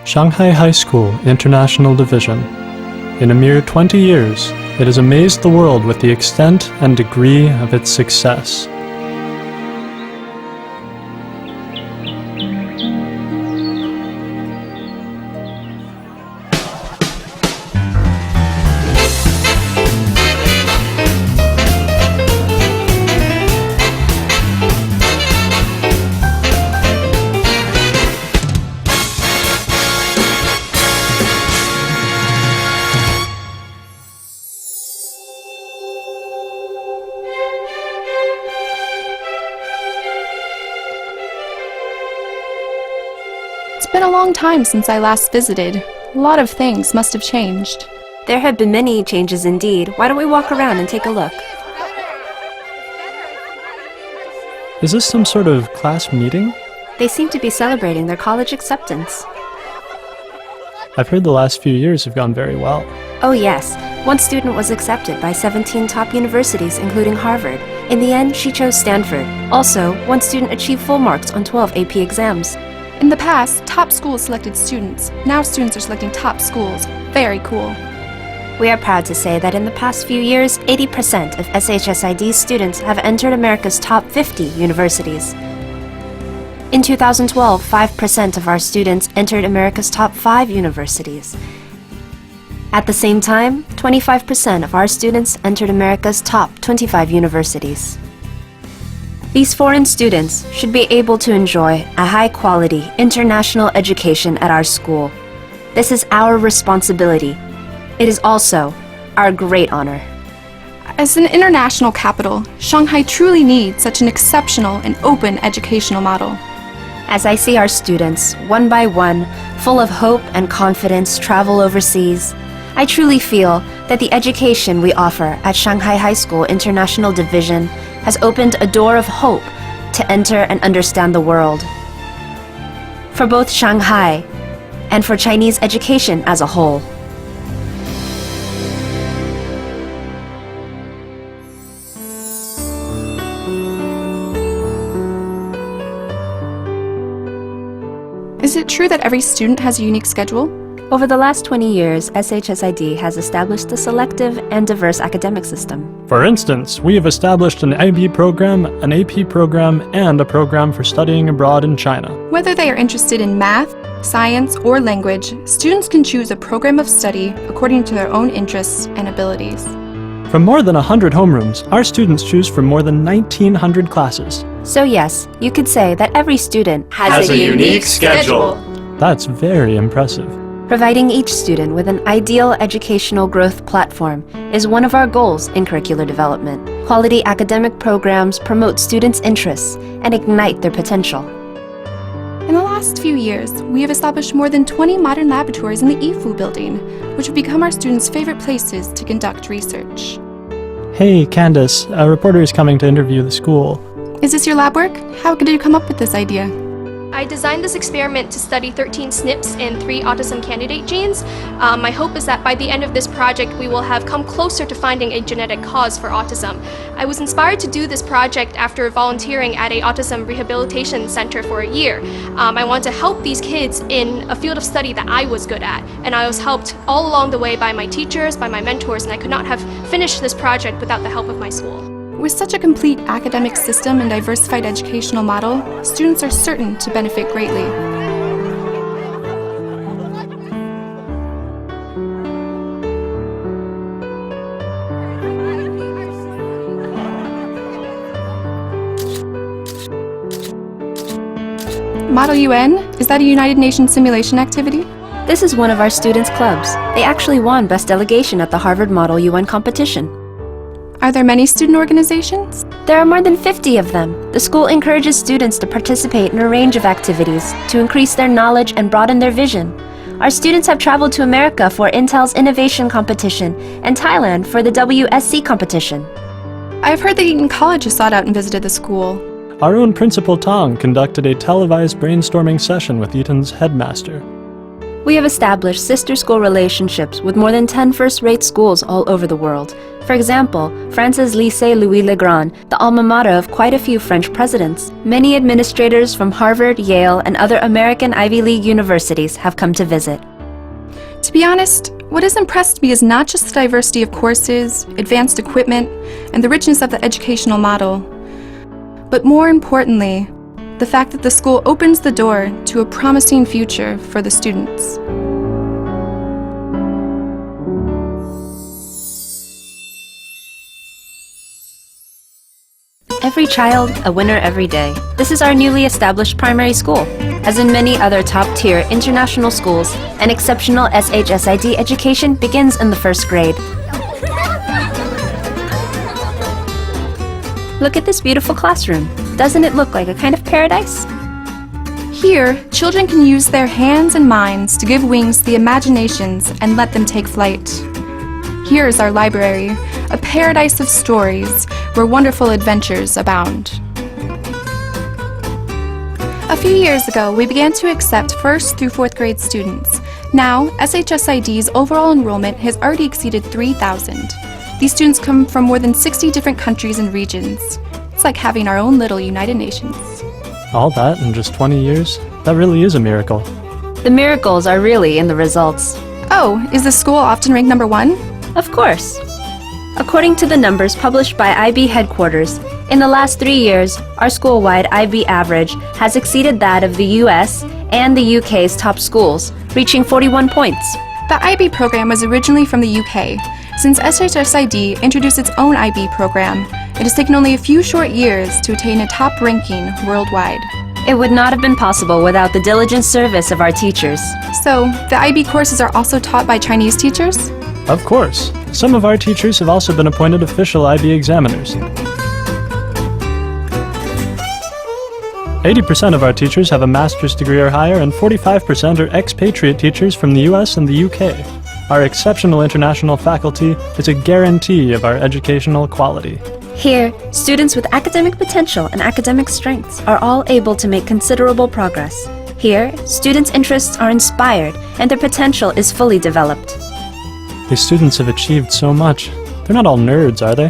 Shanghai High School International Division. In a mere 20 years, it has amazed the world with the extent and degree of its success. It's been a long time since I last visited. A lot of things must have changed. There have been many changes indeed. Why don't we walk around and take a look? Is this some sort of class meeting? They seem to be celebrating their college acceptance. I've heard the last few years have gone very well. Oh yes, one student was accepted by 17 top universities including Harvard. In the end, she chose Stanford. Also, one student achieved full marks on 12 AP exams. In the past, top schools selected students. Now students are selecting top schools. Very cool. We are proud to say that in the past few years, 80% of SHSID students have entered America's top 50 universities. In 2012, 5% of our students entered America's top 5 universities. At the same time, 25% of our students entered America's top 25 universities. These foreign students should be able to enjoy a high-quality international education at our school. This is our responsibility. It is also our great honor. As an international capital, Shanghai truly needs such an exceptional and open educational model. As I see our students, one by one, full of hope and confidence, travel overseas, I truly feel that the education we offer at Shanghai High School International Division has opened a door of hope to enter and understand the world. For both Shanghai and for Chinese education as a whole. Is it true that every student has a unique schedule? Over the last 20 years, SHSID has established a selective and diverse academic system. For instance, we have established an IB program, an AP program, and a program for studying abroad in China. Whether they are interested in math, science, or language, students can choose a program of study according to their own interests and abilities. From more than 100 homerooms, our students choose from more than 1,900 classes. So yes, you could say that every student has a unique schedule. That's very impressive. Providing each student with an ideal educational growth platform is one of our goals in curricular development. Quality academic programs promote students' interests and ignite their potential. In the last few years, we have established more than 20 modern laboratories in the IFU building, which have become our students' favorite places to conduct research. Hey, Candace, a reporter is coming to interview the school. Is this your lab work? How did you come up with this idea? I designed this experiment to study 13 SNPs and 3 autism candidate genes. My hope is that by the end of this project, we will have come closer to finding a genetic cause for autism. I was inspired to do this project after volunteering at a autism rehabilitation center for a year. I want to help these kids in a field of study that I was good at, and I was helped all along the way by my teachers, by my mentors, and I could not have finished this project without the help of my school. With such a complete academic system and diversified educational model, students are certain to benefit greatly. Model UN, is that a United Nations simulation activity? This is one of our students' clubs. They actually won Best Delegation at the Harvard Model UN competition. Are there many student organizations? There are more than 50 of them. The school encourages students to participate in a range of activities to increase their knowledge and broaden their vision. Our students have traveled to America for Intel's Innovation Competition and Thailand for the WSC competition. I've heard that Eton College has sought out and visited the school. Our own Principal Tong conducted a televised brainstorming session with Eton's headmaster. We have established sister school relationships with more than 10 first-rate schools all over the world. For example, France's Lycée Louis Le Grand, the alma mater of quite a few French presidents. Many administrators from Harvard, Yale, and other American Ivy League universities have come to visit. To be honest, what has impressed me is not just the diversity of courses, advanced equipment, and the richness of the educational model, but more importantly, the fact that the school opens the door to a promising future for the students. Every child, a winner every day. This is our newly established primary school. As in many other top-tier international schools, an exceptional SHSID education begins in the first grade. Look at this beautiful classroom. Doesn't it look like a kind of paradise? Here, children can use their hands and minds to give wings to the imaginations and let them take flight. Here is our library, a paradise of stories where wonderful adventures abound. A few years ago, we began to accept 1st through 4th grade students. Now, SHSID's overall enrollment has already exceeded 3,000. These students come from more than 60 different countries and regions. It's like having our own little United Nations. All that in just 20 years? That really is a miracle. The miracles are really in the results. Oh, is the school often ranked number 1? Of course. According to the numbers published by IB headquarters, in the last 3 years, our school-wide IB average has exceeded that of the US and the UK's top schools, reaching 41 points. The IB program was originally from the UK. Since SHSID introduced its own IB program, it has taken only a few short years to attain a top ranking worldwide. It would not have been possible without the diligent service of our teachers. So, the IB courses are also taught by Chinese teachers? Of course. Some of our teachers have also been appointed official IB examiners. 80% of our teachers have a master's degree or higher, and 45% are expatriate teachers from the US and the UK. Our exceptional international faculty is a guarantee of our educational quality. Here, students with academic potential and academic strengths are all able to make considerable progress. Here, students' interests are inspired and their potential is fully developed. These students have achieved so much. They're not all nerds, are they?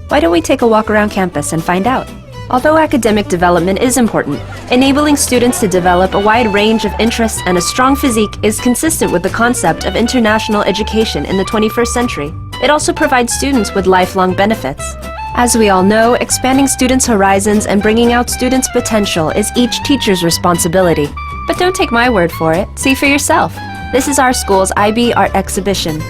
Why don't we take a walk around campus and find out? Although academic development is important, enabling students to develop a wide range of interests and a strong physique is consistent with the concept of international education in the 21st century. It also provides students with lifelong benefits. As we all know, expanding students' horizons and bringing out students' potential is each teacher's responsibility. But don't take my word for it. See for yourself. This is our school's IB Art Exhibition.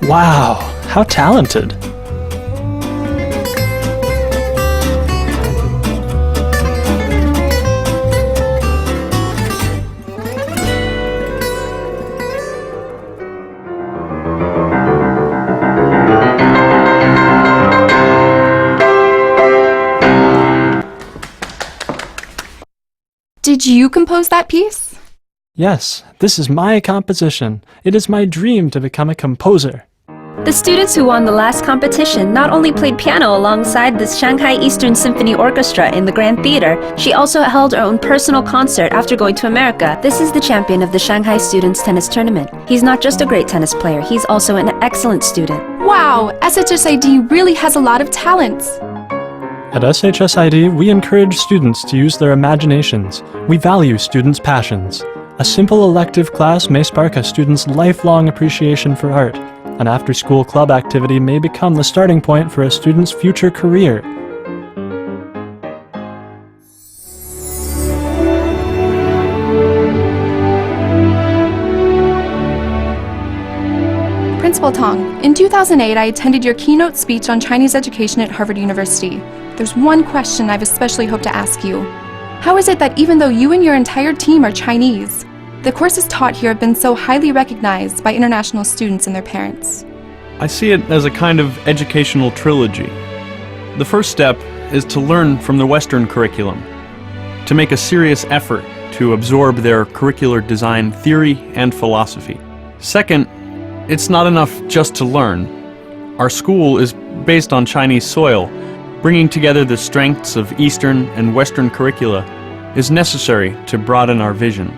Wow, how talented. Did you compose that piece? Yes, this is my composition. It is my dream to become a composer. The students who won the last competition not only played piano alongside the Shanghai Eastern Symphony Orchestra in the Grand Theater, she also held her own personal concert after going to America. This is the champion of the Shanghai Students Tennis Tournament. He's not just a great tennis player, he's also an excellent student. Wow, SHSID really has a lot of talents. At SHSID, we encourage students to use their imaginations. We value students' passions. A simple elective class may spark a student's lifelong appreciation for art. An after-school club activity may become the starting point for a student's future career. Principal Tong, in 2008 I attended your keynote speech on Chinese education at Harvard University. There's one question I've especially hoped to ask you. How is it that even though you and your entire team are Chinese, the courses taught here have been so highly recognized by international students and their parents? I see it as a kind of educational trilogy. The first step is to learn from the Western curriculum, to make a serious effort to absorb their curricular design theory and philosophy. Second, it's not enough just to learn. Our school is based on Chinese soil. Bringing together the strengths of Eastern and Western curricula is necessary to broaden our vision.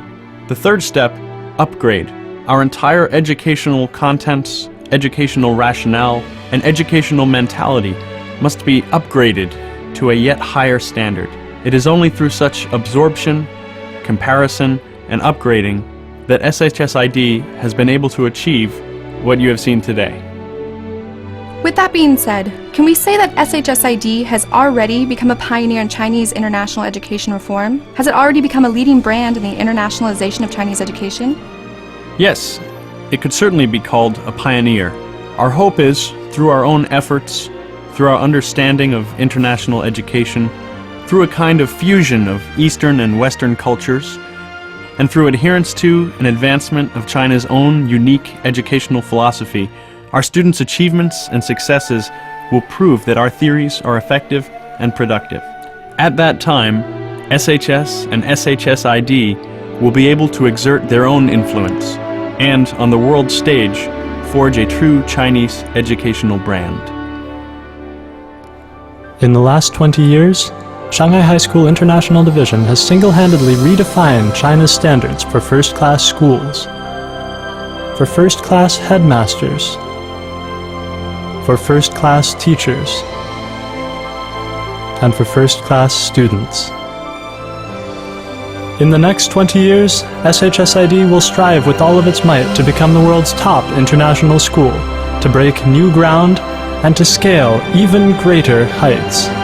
The third step upgrade. Our entire educational contents, educational rationale, and educational mentality must be upgraded to a yet higher standard. It is only through such absorption, comparison, and upgrading that SHSID has been able to achieve what you have seen today. With that being said, can we say that SHSID has already become a pioneer in Chinese international education reform? Has it already become a leading brand in the internationalization of Chinese education? Yes, it could certainly be called a pioneer. Our hope is, through our own efforts, through our understanding of international education, through a kind of fusion of Eastern and Western cultures, and through adherence to and advancement of China's own unique educational philosophy, our students' achievements and successes will prove that our theories are effective and productive. At that time, SHS and SHSID will be able to exert their own influence and, on the world stage, forge a true Chinese educational brand. In the last 20 years, Shanghai High School International Division has single-handedly redefined China's standards for first-class schools, for first-class headmasters, for first-class teachers, and for first-class students. In the next 20 years, SHSID will strive with all of its might to become the world's top international school, to break new ground, and to scale even greater heights.